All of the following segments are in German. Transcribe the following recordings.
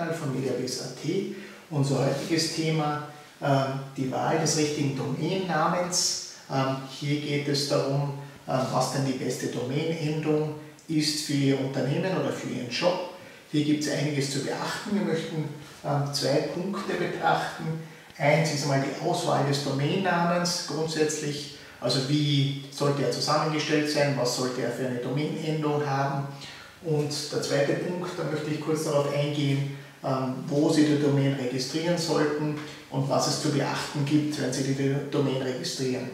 Kanal von mediabiz.at. Unser heutiges Thema, die Wahl des richtigen Domainnamens. Hier geht es darum, was denn die beste Domainendung ist für Ihr Unternehmen oder für Ihren Job. Hier gibt es einiges zu beachten. Wir möchten zwei Punkte betrachten. Eins ist einmal die Auswahl des Domainnamens grundsätzlich, also wie sollte er zusammengestellt sein, was sollte er für eine Domainendung haben. Und der zweite Punkt, da möchte ich kurz darauf eingehen, wo Sie die Domain registrieren sollten und was es zu beachten gibt, wenn Sie die Domain registrieren.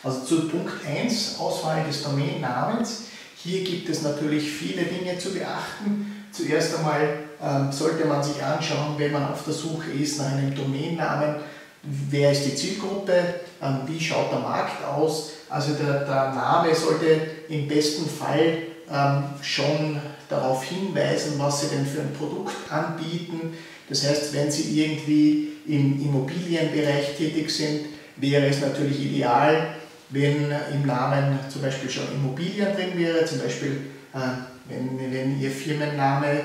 Also zu Punkt 1, Auswahl des Domainnamens. Hier gibt es natürlich viele Dinge zu beachten. Zuerst einmal sollte man sich anschauen, wenn man auf der Suche ist nach einem Domainnamen, wer ist die Zielgruppe, wie schaut der Markt aus. Also der Name sollte im besten Fall schon darauf hinweisen, was Sie denn für ein Produkt anbieten. Das heißt, wenn Sie irgendwie im Immobilienbereich tätig sind, wäre es natürlich ideal, wenn im Namen zum Beispiel schon Immobilien drin wäre, zum Beispiel wenn Ihr Firmenname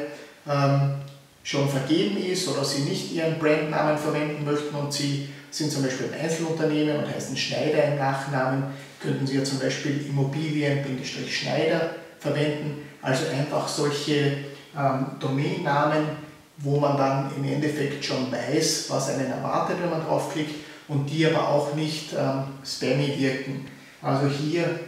schon vergeben ist oder Sie nicht Ihren Brandnamen verwenden möchten und Sie sind zum Beispiel ein Einzelunternehmen und heißen Schneider im Nachnamen, könnten Sie ja zum Beispiel Immobilien-Schneider verwenden. Also einfach solche Domainnamen, wo man dann im Endeffekt schon weiß, was einen erwartet, wenn man draufklickt, und die aber auch nicht spammy wirken. Also hier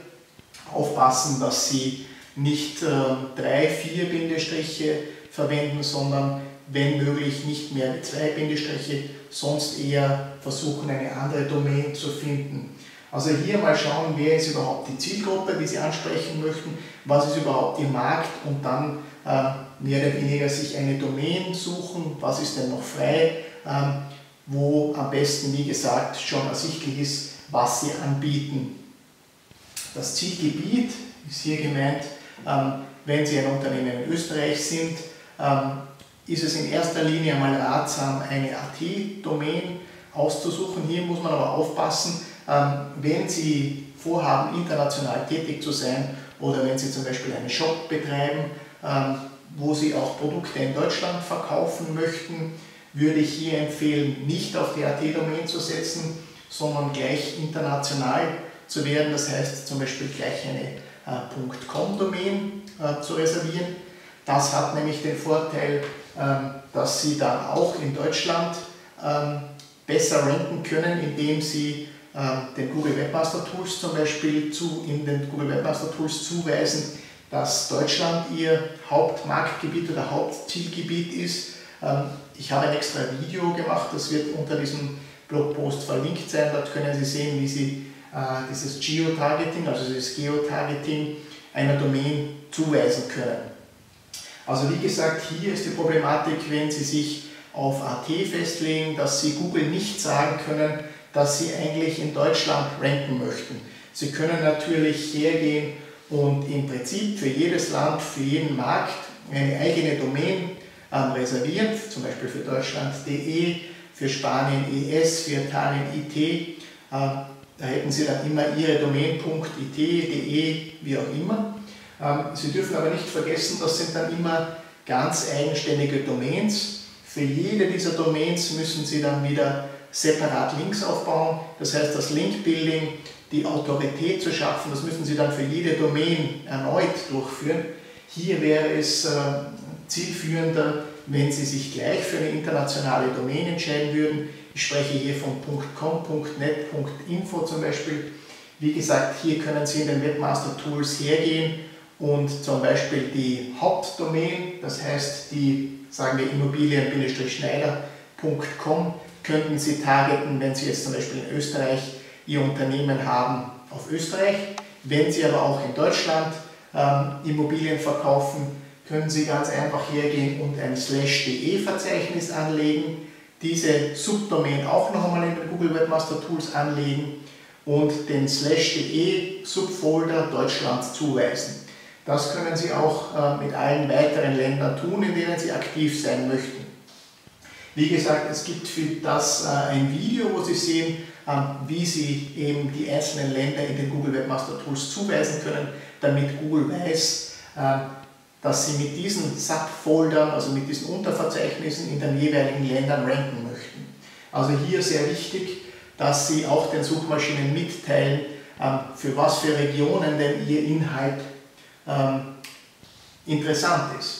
aufpassen, dass Sie nicht 3, 4 Bindestriche verwenden, sondern wenn möglich nicht mehr mit 2 Bindestriche, sonst eher versuchen, eine andere Domain zu finden. Also hier mal schauen, wer ist überhaupt die Zielgruppe, die Sie ansprechen möchten, was ist überhaupt Ihr Markt, und dann mehr oder weniger sich eine Domain suchen, was ist denn noch frei, wo am besten, wie gesagt, schon ersichtlich ist, was Sie anbieten. Das Zielgebiet ist hier gemeint, wenn Sie ein Unternehmen in Österreich sind, ist es in erster Linie einmal ratsam, eine AT-Domain auszusuchen. Hier muss man aber aufpassen, wenn Sie vorhaben, international tätig zu sein oder wenn Sie zum Beispiel einen Shop betreiben, wo Sie auch Produkte in Deutschland verkaufen möchten, würde ich hier empfehlen, nicht auf die AT-Domain zu setzen, sondern gleich international zu werden. Das heißt zum Beispiel gleich eine .com-Domain zu reservieren. Das hat nämlich den Vorteil, dass Sie dann auch in Deutschland besser ranken können, indem Sie den Google Webmaster Tools zum Beispiel in den Google Webmaster Tools zuweisen, dass Deutschland Ihr Hauptmarktgebiet oder Hauptzielgebiet ist. Ich habe ein extra Video gemacht, das wird unter diesem Blogpost verlinkt sein. Dort können Sie sehen, wie Sie dieses Geotargeting, also dieses Geotargeting einer Domain zuweisen können. Also wie gesagt, hier ist die Problematik, wenn Sie sich auf AT festlegen, dass Sie Google nicht sagen können, dass Sie eigentlich in Deutschland ranken möchten. Sie können natürlich hergehen und im Prinzip für jedes Land, für jeden Markt eine eigene Domain reservieren, zum Beispiel für Deutschland.de, für Spanien ES, für Italien IT. Da hätten Sie dann immer Ihre Domain.it, de, wie auch immer. Sie dürfen aber nicht vergessen, das sind dann immer ganz eigenständige Domains. Für jede dieser Domains müssen Sie dann wieder separat Links aufbauen. Das heißt, das Link-Building, die Autorität zu schaffen, das müssen Sie dann für jede Domain erneut durchführen. Hier wäre es zielführender, wenn Sie sich gleich für eine internationale Domain entscheiden würden. Ich spreche hier von .com, .net, .info zum Beispiel. Wie gesagt, hier können Sie in den Webmaster Tools hergehen und zum Beispiel die Hauptdomain, das heißt die, sagen wir, Immobilien-Schneider.com, könnten Sie targeten, wenn Sie jetzt zum Beispiel in Österreich Ihr Unternehmen haben, auf Österreich. Wenn Sie aber auch in Deutschland Immobilien verkaufen, können Sie ganz einfach hergehen und ein /de-Verzeichnis anlegen, diese Subdomain auch noch einmal in den Google Webmaster Tools anlegen und den /de-Subfolder Deutschland zuweisen. Das können Sie auch mit allen weiteren Ländern tun, in denen Sie aktiv sein möchten. Wie gesagt, es gibt für das ein Video, wo Sie sehen, wie Sie eben die einzelnen Länder in den Google Webmaster Tools zuweisen können, damit Google weiß, dass Sie mit diesen Subfoldern, also mit diesen Unterverzeichnissen in den jeweiligen Ländern ranken möchten. Also hier sehr wichtig, dass Sie auch den Suchmaschinen mitteilen, für was für Regionen denn Ihr Inhalt interessant ist.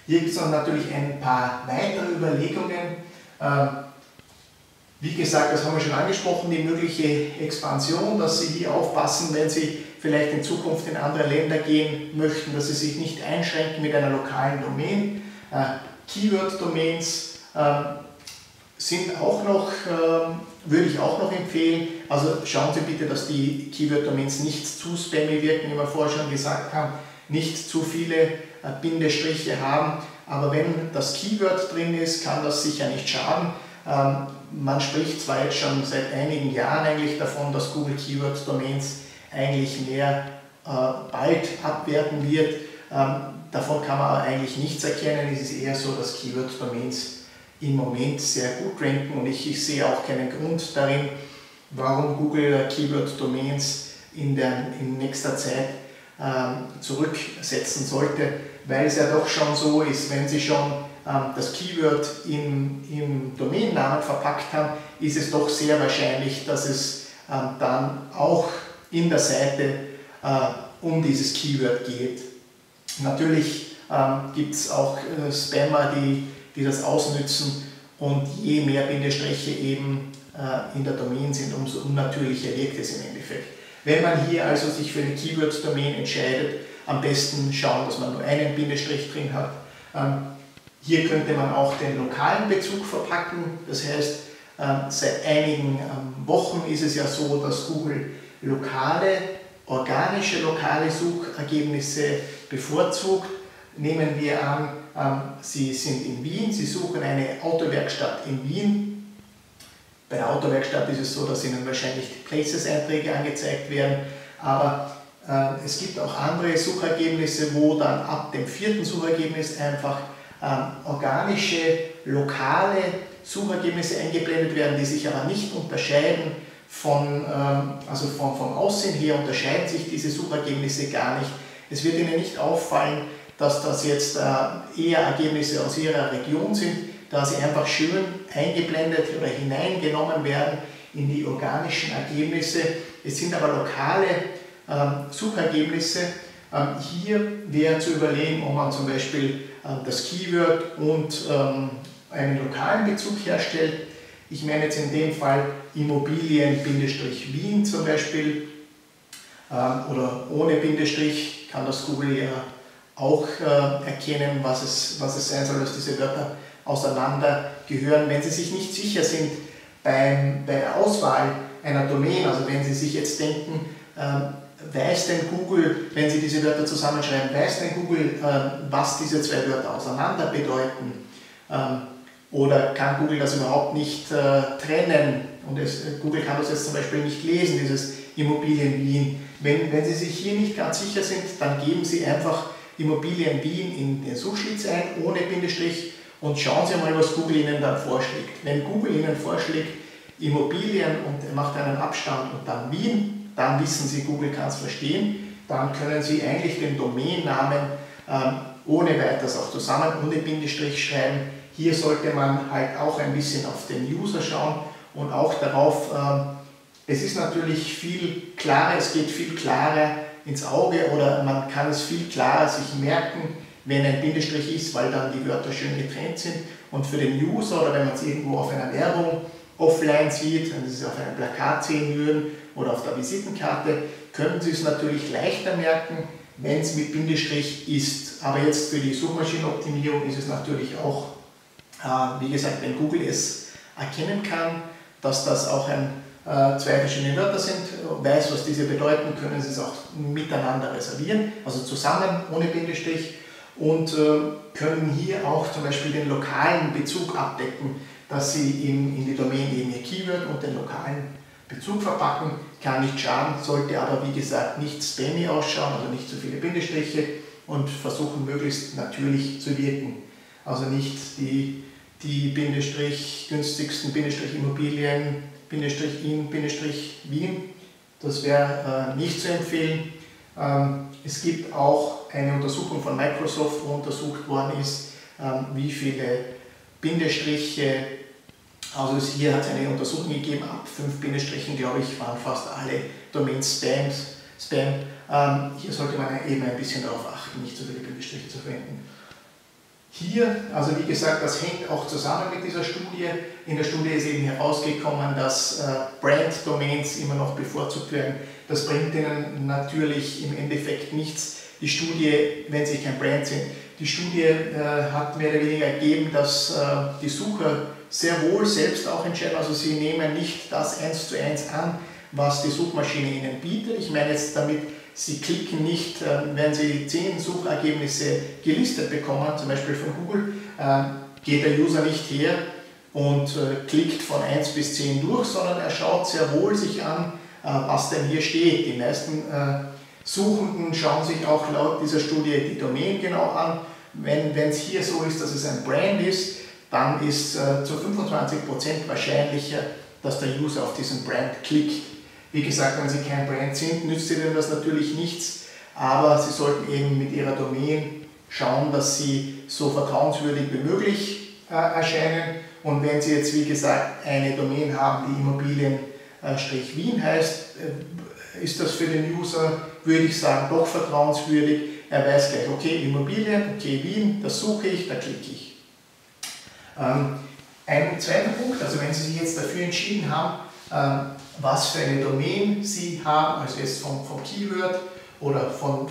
Hier gibt es dann natürlich ein paar weitere Überlegungen. Wie gesagt, das haben wir schon angesprochen, die mögliche Expansion, dass Sie hier aufpassen, wenn Sie vielleicht in Zukunft in andere Länder gehen möchten, dass Sie sich nicht einschränken mit einer lokalen Domain. Keyword-Domains sind auch noch, würde ich auch noch empfehlen. Also schauen Sie bitte, dass die Keyword-Domains nicht zu spammy wirken, wie wir vorher schon gesagt haben, nicht zu viele Bindestriche haben. Aber wenn das Keyword drin ist, kann das sicher nicht schaden. Man spricht zwar jetzt schon seit einigen Jahren eigentlich davon, dass Google Keyword Domains eigentlich mehr bald abwerten wird. Davon kann man aber eigentlich nichts erkennen. Es ist eher so, dass Keyword Domains im Moment sehr gut ranken und ich sehe auch keinen Grund darin, warum Google Keyword Domains in nächster Zeit zurücksetzen sollte, weil es ja doch schon so ist, wenn Sie schon das Keyword im Domainnamen verpackt haben, ist es doch sehr wahrscheinlich, dass es dann auch in der Seite um dieses Keyword geht. Natürlich gibt es auch Spammer, die das ausnützen und je mehr Bindestriche eben in der Domain sind, umso unnatürlicher wirkt es im Endeffekt. Wenn man hier also sich für eine Keyword-Domain entscheidet, am besten schauen, dass man nur einen Bindestrich drin hat. Hier könnte man auch den lokalen Bezug verpacken, das heißt, seit einigen Wochen ist es ja so, dass Google organische lokale Suchergebnisse bevorzugt. Nehmen wir an, Sie sind in Wien, Sie suchen eine Autowerkstatt in Wien. Bei der Autowerkstatt ist es so, dass Ihnen wahrscheinlich die Places-Einträge angezeigt werden, aber es gibt auch andere Suchergebnisse, wo dann ab dem 4. Suchergebnis einfach organische, lokale Suchergebnisse eingeblendet werden, die sich aber nicht unterscheiden vom Aussehen her unterscheiden sich diese Suchergebnisse gar nicht. Es wird Ihnen nicht auffallen, dass das jetzt eher Ergebnisse aus Ihrer Region sind, da sie einfach schön eingeblendet oder hineingenommen werden in die organischen Ergebnisse. Es sind aber lokale Suchergebnisse. Hier wäre zu überlegen, ob man zum Beispiel das Keyword und einen lokalen Bezug herstellt. Ich meine jetzt in dem Fall Immobilien-Wien zum Beispiel oder ohne Bindestrich kann das Google ja auch erkennen, was es sein soll, dass diese Wörter auseinander gehören. Wenn Sie sich nicht sicher sind bei der Auswahl einer Domain, also wenn Sie sich jetzt denken, weiß denn Google, wenn Sie diese Wörter zusammenschreiben, weiß denn Google, was diese zwei Wörter auseinander bedeuten? Oder kann Google das überhaupt nicht trennen? Und Google kann das jetzt zum Beispiel nicht lesen, dieses Immobilien Wien. Wenn Sie sich hier nicht ganz sicher sind, dann geben Sie einfach Immobilien Wien in den Suchschlitz ein, ohne Bindestrich, und schauen Sie mal, was Google Ihnen dann vorschlägt. Wenn Google Ihnen vorschlägt Immobilien und er macht einen Abstand und dann Wien, dann wissen Sie, Google kann es verstehen. Dann können Sie eigentlich den Domainnamen ohne weiteres auch zusammen, ohne Bindestrich schreiben. Hier sollte man halt auch ein bisschen auf den User schauen und auch darauf, es ist natürlich viel klarer, es geht viel klarer ins Auge oder man kann es viel klarer sich merken, wenn ein Bindestrich ist, weil dann die Wörter schön getrennt sind. Und für den User oder wenn man es irgendwo auf einer Werbung offline sieht, wenn Sie es auf einem Plakat sehen würden oder auf der Visitenkarte, können Sie es natürlich leichter merken, wenn es mit Bindestrich ist. Aber jetzt für die Suchmaschinenoptimierung ist es natürlich auch, wie gesagt, wenn Google es erkennen kann, dass das auch zwei verschiedene Wörter sind, weiß, was diese bedeuten, können Sie es auch miteinander reservieren, also zusammen, ohne Bindestrich, und können hier auch zum Beispiel den lokalen Bezug abdecken, dass Sie in die Domain eben Ihr Keyword und den lokalen Bezug verpacken. Kann nicht schaden, sollte aber wie gesagt nicht spammy ausschauen, also nicht zu viele Bindestriche, und versuchen möglichst natürlich zu wirken. Also nicht die günstigsten Immobilien, Wien, das wäre nicht zu empfehlen. Es gibt auch eine Untersuchung von Microsoft, wo untersucht worden ist, wie viele Bindestriche, also hier hat es eine Untersuchung gegeben, ab 5 Bindestrichen, glaube ich, waren fast alle Domains Spam. Hier sollte man eben ein bisschen darauf achten, nicht so viele Bindestriche zu verwenden. Hier, also wie gesagt, das hängt auch zusammen mit dieser Studie. In der Studie ist eben herausgekommen, dass Brand-Domains immer noch bevorzugt werden. Das bringt Ihnen natürlich im Endeffekt nichts. Die Studie, wenn Sie kein Brand sind, die Studie hat mehr oder weniger ergeben, dass die Sucher sehr wohl selbst auch entscheiden. Also sie nehmen nicht das 1:1 an, was die Suchmaschine Ihnen bietet. Ich meine jetzt damit, Sie klicken nicht, wenn Sie 10 Suchergebnisse gelistet bekommen, zum Beispiel von Google, geht der User nicht her und klickt von 1 bis 10 durch, sondern er schaut sehr wohl sich an, was denn hier steht. Die meisten Suchenden schauen sich auch laut dieser Studie die Domain genau an. Wenn es hier so ist, dass es ein Brand ist, dann ist zu 25% wahrscheinlicher, dass der User auf diesen Brand klickt. Wie gesagt, wenn Sie kein Brand sind, nützt Ihnen das natürlich nichts, aber Sie sollten eben mit Ihrer Domain schauen, dass Sie so vertrauenswürdig wie möglich erscheinen. Und wenn Sie jetzt, wie gesagt, eine Domain haben, die Immobilien-Wien heißt, ist das für den User, würde ich sagen, doch vertrauenswürdig. Er weiß gleich, okay, Immobilien, okay, Wien, das suche ich, da klicke ich. Ein zweiter Punkt, also wenn Sie sich jetzt dafür entschieden haben, was für eine Domain Sie haben, also jetzt vom Keyword oder von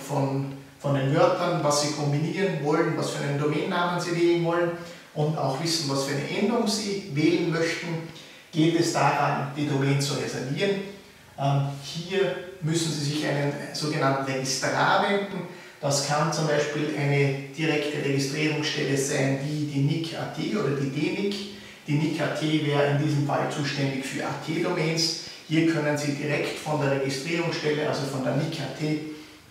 den Wörtern, was Sie kombinieren wollen, was für einen Domainnamen Sie wählen wollen und auch wissen, was für eine Endung Sie wählen möchten, geht es daran, die Domain zu reservieren. Hier müssen Sie sich einen sogenannten Registrar wenden. Das kann zum Beispiel eine direkte Registrierungsstelle sein, wie die NIC.at oder die DNIC. Die NIC.at wäre in diesem Fall zuständig für AT-Domains. Hier können Sie direkt von der Registrierungsstelle, also von der NIC.at,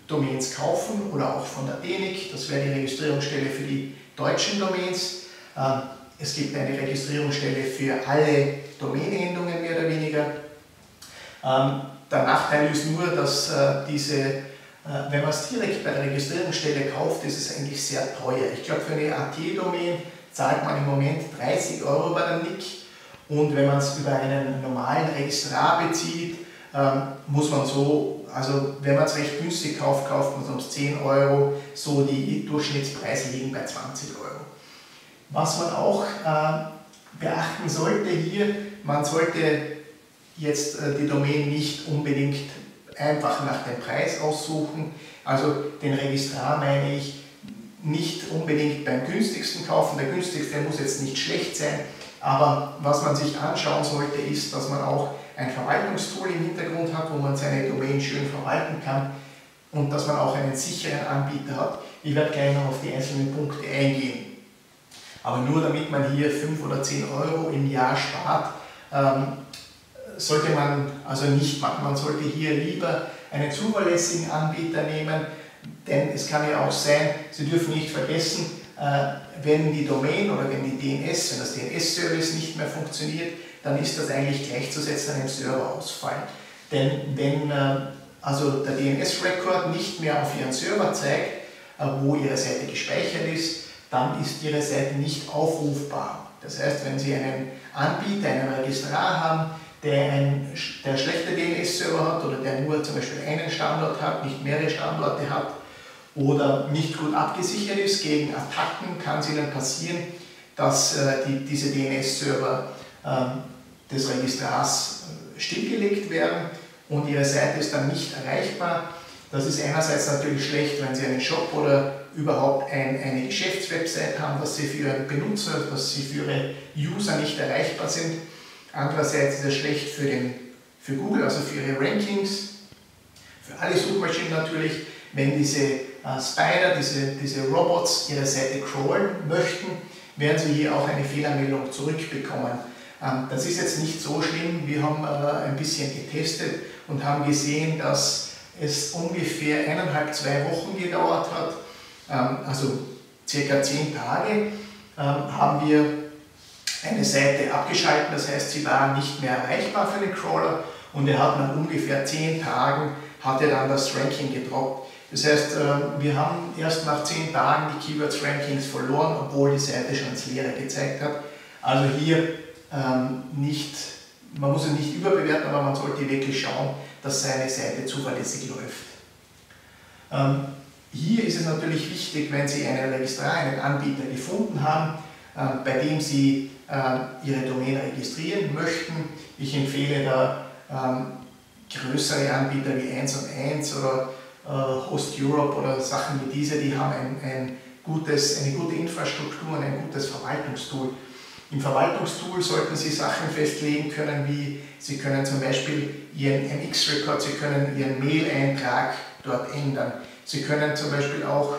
Domains kaufen oder auch von der DNIC. Das wäre die Registrierungsstelle für die deutschen Domains. Es gibt eine Registrierungsstelle für alle Domainendungen mehr oder weniger. Der Nachteil ist nur, dass wenn man es direkt bei der Registrierungsstelle kauft, ist es eigentlich sehr teuer. Ich glaube, für eine AT-Domain zahlt man im Moment 30 € bei der NIC und wenn man es über einen normalen Registrar bezieht, muss man so, also wenn man es recht günstig kauft, kauft man es um 10 €, so die Durchschnittspreise liegen bei 20 €. Was man auch beachten sollte hier, man sollte jetzt die Domain nicht unbedingt einfach nach dem Preis aussuchen, also den Registrar meine ich, nicht unbedingt beim günstigsten kaufen. Der günstigste muss jetzt nicht schlecht sein, aber was man sich anschauen sollte, ist, dass man auch ein Verwaltungstool im Hintergrund hat, wo man seine Domain schön verwalten kann und dass man auch einen sicheren Anbieter hat. Ich werde gleich noch auf die einzelnen Punkte eingehen. Aber nur damit man hier 5 oder 10 € im Jahr spart, sollte man also nicht machen. Man sollte hier lieber einen zuverlässigen Anbieter nehmen, denn es kann ja auch sein, Sie dürfen nicht vergessen, wenn die Domain oder wenn das DNS-Service nicht mehr funktioniert, dann ist das eigentlich gleichzusetzen einem Serverausfall. Denn wenn also der DNS-Record nicht mehr auf Ihren Server zeigt, wo Ihre Seite gespeichert ist, dann ist Ihre Seite nicht aufrufbar. Das heißt, wenn Sie einen Anbieter, einen Registrar haben, der schlechte DNS-Server hat oder der nur zum Beispiel einen Standort hat, nicht mehrere Standorte hat oder nicht gut abgesichert ist gegen Attacken, kann es Ihnen passieren, dass diese DNS-Server des Registrars stillgelegt werden und Ihre Seite ist dann nicht erreichbar. Das ist einerseits natürlich schlecht, wenn Sie einen Shop oder überhaupt eine Geschäftswebsite haben, dass Sie für Ihren Benutzer, dass Sie für Ihre User nicht erreichbar sind. Andererseits ist es schlecht für Google, also für ihre Rankings, für alle Suchmaschinen natürlich, wenn diese Spider, diese Robots ihre Seite crawlen möchten, werden sie hier auch eine Fehlermeldung zurückbekommen. Das ist jetzt nicht so schlimm, wir haben ein bisschen getestet und haben gesehen, dass es ungefähr 1,5–2 Wochen gedauert hat, also circa 10 Tage, haben wir eine Seite abgeschaltet, das heißt, sie war nicht mehr erreichbar für den Crawler und er hat nach ungefähr 10 Tagen hat er dann das Ranking gedroppt. Das heißt, wir haben erst nach 10 Tagen die Keywords Rankings verloren, obwohl die Seite schon ins Leere gezeigt hat. Also hier nicht, man muss es nicht überbewerten, aber man sollte wirklich schauen, dass seine Seite zuverlässig läuft. Hier ist es natürlich wichtig, wenn Sie einen Registrar, einen Anbieter gefunden haben, bei dem Sie Ihre Domain registrieren möchten. Ich empfehle da größere Anbieter wie 1&1 oder Host Europe oder Sachen wie diese, die haben eine gute Infrastruktur und ein gutes Verwaltungstool. Im Verwaltungstool sollten Sie Sachen festlegen können, wie Sie können zum Beispiel Ihren MX-Record, Sie können Ihren Mail-Eintrag dort ändern. Sie können zum Beispiel auch,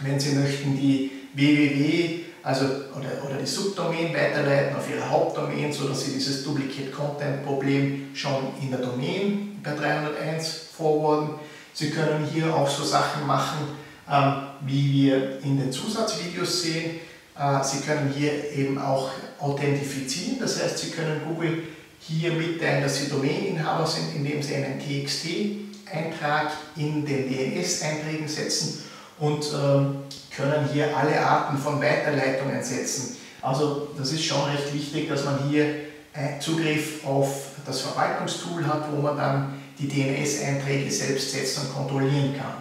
wenn Sie möchten, die www, oder die Subdomain weiterleiten auf Ihre Hauptdomain, sodass Sie dieses Duplicate-Content-Problem schon in der Domain bei 301 forwarden. Sie können hier auch so Sachen machen, wie wir in den Zusatzvideos sehen. Sie können hier eben auch authentifizieren, das heißt, Sie können Google hier mitteilen, dass Sie Domaininhaber sind, indem Sie einen TXT-Eintrag in den DNS-Einträgen setzen und können hier alle Arten von Weiterleitungen setzen. Also das ist schon recht wichtig, dass man hier Zugriff auf das Verwaltungstool hat, wo man dann die DNS-Einträge selbst setzen und kontrollieren kann.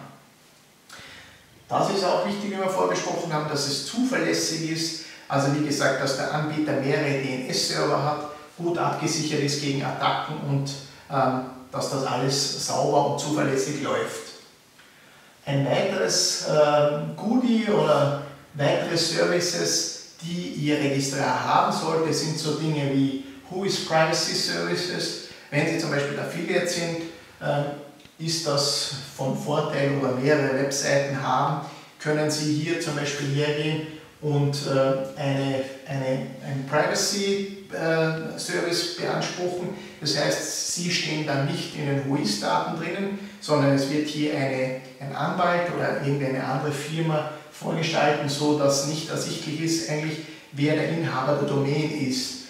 Das ist auch wichtig, wie wir vorgesprochen haben, dass es zuverlässig ist. Also wie gesagt, dass der Anbieter mehrere DNS-Server hat, gut abgesichert ist gegen Attacken und dass das alles sauber und zuverlässig läuft. Ein weiteres Goodie oder weitere Services, die Ihr Registrar haben sollte, sind so Dinge wie Whois Privacy Services. Wenn Sie zum Beispiel Affiliate sind, ist das von Vorteil, oder mehrere Webseiten haben, können Sie hier zum Beispiel hergehen und einen Privacy Service beanspruchen. Das heißt, Sie stehen dann nicht in den Whois-Daten drinnen, sondern es wird hier ein Anwalt oder irgendeine andere Firma vorgeschalten, so dass nicht ersichtlich ist, eigentlich, wer der Inhaber der Domain ist.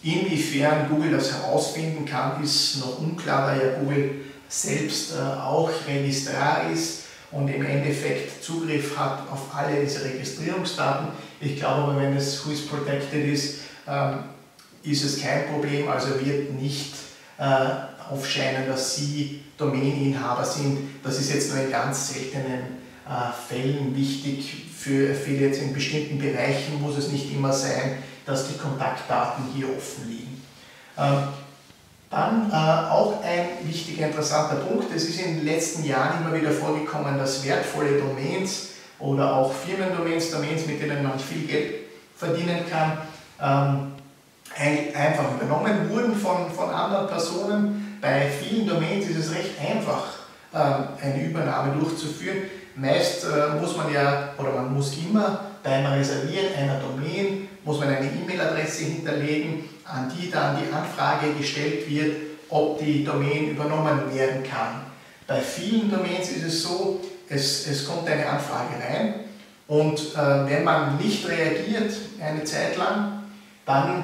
Inwiefern Google das herausfinden kann, ist noch unklar, da ja Google selbst auch Registrar ist und im Endeffekt Zugriff hat auf alle diese Registrierungsdaten. Ich glaube aber, wenn es Whois Protected ist, ist es kein Problem, also wird nicht aufscheinen, dass Sie Domaininhaber sind. Das ist jetzt nur in ganz seltenen Fällen wichtig. Für Affiliates in bestimmten Bereichen muss es nicht immer sein, dass die Kontaktdaten hier offen liegen. Dann auch ein wichtiger, interessanter Punkt. Es ist in den letzten Jahren immer wieder vorgekommen, dass wertvolle Domains oder auch Firmendomains, Domains, mit denen man viel Geld verdienen kann, einfach übernommen wurden von anderen Personen. Bei vielen Domains ist es recht einfach, eine Übernahme durchzuführen. Meist muss man ja, oder man muss immer beim Reservieren einer Domain, muss man eine E-Mail-Adresse hinterlegen, an die dann die Anfrage gestellt wird, ob die Domain übernommen werden kann. Bei vielen Domains ist es so, es kommt eine Anfrage rein und wenn man nicht reagiert eine Zeit lang, dann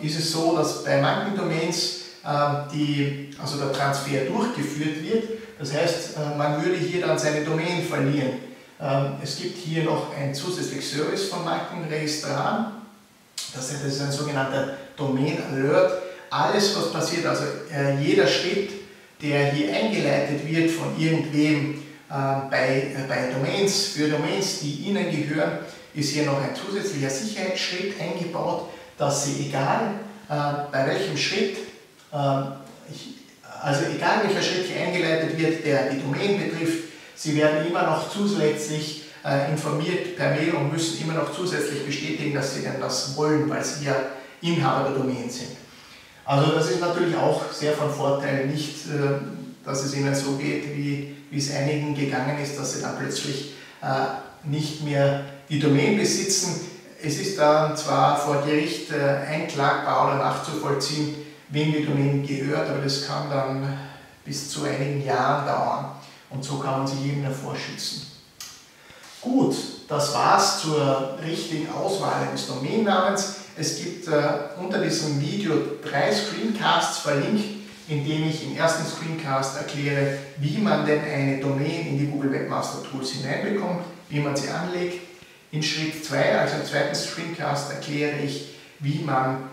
ist es so, dass bei manchen Domains also der Transfer durchgeführt wird. Das heißt, man würde hier dann seine Domain verlieren. Es gibt hier noch ein zusätzliches Service von manchen Registraren. Das ist ein sogenannter Domain Alert. Alles, was passiert, also jeder Schritt, der hier eingeleitet wird von irgendwem bei Domains, für Domains, die Ihnen gehören, ist hier noch ein zusätzlicher Sicherheitsschritt eingebaut, dass Sie egal bei welchem Schritt, also egal welcher Schritt hier eingeleitet wird, der die Domain betrifft, Sie werden immer noch zusätzlich informiert per Mail und müssen immer noch zusätzlich bestätigen, dass Sie denn das wollen, weil Sie ja Inhaber der Domain sind. Also das ist natürlich auch sehr von Vorteil, nicht, dass es Ihnen so geht, wie es einigen gegangen ist, dass Sie dann plötzlich nicht mehr die Domain besitzen. Es ist dann zwar vor Gericht einklagbar oder nachzuvollziehen, wem die Domain gehört, aber das kann dann bis zu einigen Jahren dauern und so kann man sich eben davor schützen. Gut, das war's zur richtigen Auswahl eines Domainnamens. Es gibt unter diesem Video 3 Screencasts verlinkt, indem ich im ersten Screencast erkläre, wie man denn eine Domain in die Google Webmaster Tools hineinbekommt, wie man sie anlegt. In Schritt 2, also im zweiten Screencast, erkläre ich, wie man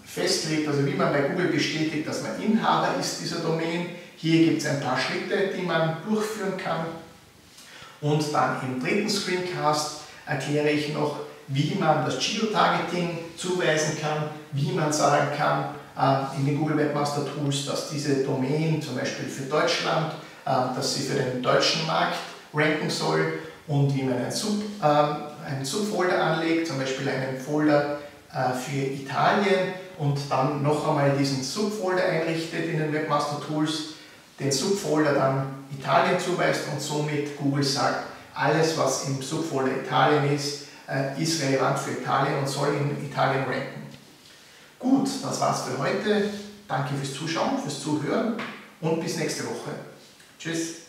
festlegt, also wie man bei Google bestätigt, dass man Inhaber ist dieser Domain. Hier gibt es ein paar Schritte, die man durchführen kann. Und dann im dritten Screencast erkläre ich noch, wie man das Geotargeting zuweisen kann, wie man sagen kann in den Google Webmaster Tools, dass diese Domain zum Beispiel für Deutschland, dass sie für den deutschen Markt ranken soll und wie man einen Subfolder anlegt, zum Beispiel einen Folder für Italien und dann noch einmal diesen Subfolder einrichtet in den Webmaster Tools, den Subfolder dann Italien zuweist und somit Google sagt, alles was im Subfolder Italien ist relevant für Italien und soll in Italien ranken. Gut, das war's für heute. Danke fürs Zuschauen, fürs Zuhören und bis nächste Woche. Tschüss.